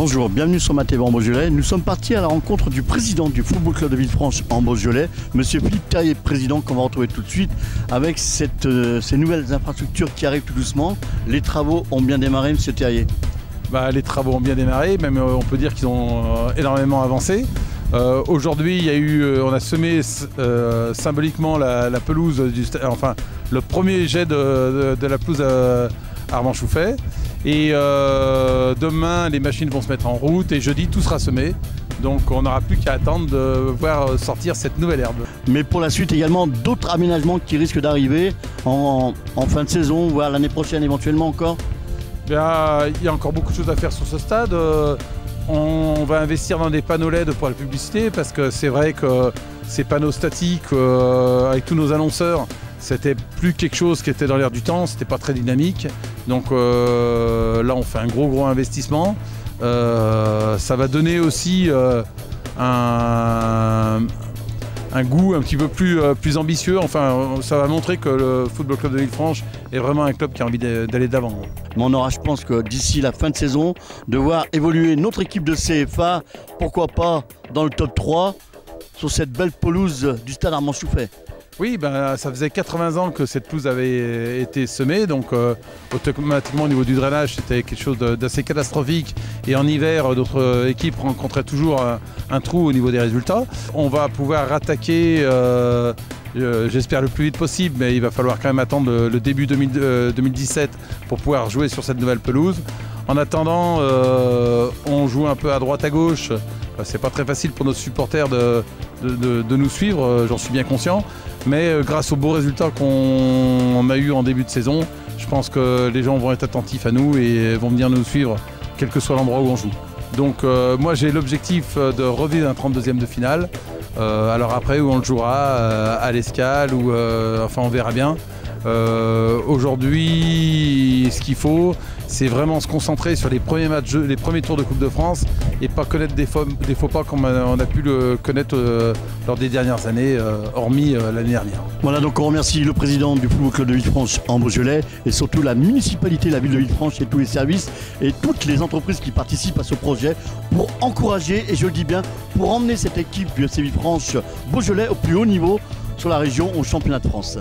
Bonjour, bienvenue sur ma TV en Beaujolais. Nous sommes partis à la rencontre du président du Football Club de Villefranche en Beaujolais, Monsieur Philippe Terrier, président, qu'on va retrouver tout de suite avec ces nouvelles infrastructures qui arrivent tout doucement. Les travaux ont bien démarré, Monsieur Terrier? Les travaux ont bien démarré, même on peut dire qu'ils ont énormément avancé. Aujourd'hui, on a semé symboliquement la pelouse, le premier jet de la pelouse Armand-Chouffet. Et demain, les machines vont se mettre en route et jeudi, tout sera semé. Donc on n'aura plus qu'à attendre de voir sortir cette nouvelle herbe. Mais pour la suite également, d'autres aménagements qui risquent d'arriver en fin de saison, voire l'année prochaine éventuellement encore? Il y a encore beaucoup de choses à faire sur ce stade. On va investir dans des panneaux LED pour la publicité parce que c'est vrai que ces panneaux statiques avec tous nos annonceurs, c'était plus quelque chose qui était dans l'air du temps, c'était pas très dynamique. Donc là on fait un gros investissement. Ça va donner aussi un goût un petit peu plus ambitieux. Enfin, ça va montrer que le Football Club de Villefranche est vraiment un club qui a envie d'aller d'avant. Mais on aura, je pense que d'ici la fin de saison, de voir évoluer notre équipe de CFA, pourquoi pas dans le top 3, sur cette belle pelouse du stade Armand-Chouffet. Oui, ça faisait 80 ans que cette pelouse avait été semée, donc automatiquement au niveau du drainage c'était quelque chose d'assez catastrophique et en hiver d'autres équipes rencontraient toujours un trou au niveau des résultats. On va pouvoir rattaquer, j'espère le plus vite possible, mais il va falloir quand même attendre le début 2017 pour pouvoir jouer sur cette nouvelle pelouse. En attendant, on joue un peu à droite à gauche. C'est pas très facile pour nos supporters de nous suivre, j'en suis bien conscient. Mais grâce aux beaux résultats qu'on a eu en début de saison, je pense que les gens vont être attentifs à nous et vont venir nous suivre, quel que soit l'endroit où on joue. Donc moi j'ai l'objectif de revivre un 32e de finale. Alors après où on le jouera, à l'Escale ou enfin on verra bien. Aujourd'hui, ce qu'il faut, c'est vraiment se concentrer sur les premiers matchs, les premiers tours de Coupe de France et pas connaître des faux pas comme on a pu le connaître lors des dernières années, hormis l'année dernière. Voilà, donc on remercie le président du Football Club de Villefranche en Beaujolais et surtout la municipalité, la ville de Villefranche et tous les services et toutes les entreprises qui participent à ce projet pour encourager, et je le dis bien, pour emmener cette équipe du FC Villefranche Beaujolais au plus haut niveau sur la région au championnat de France.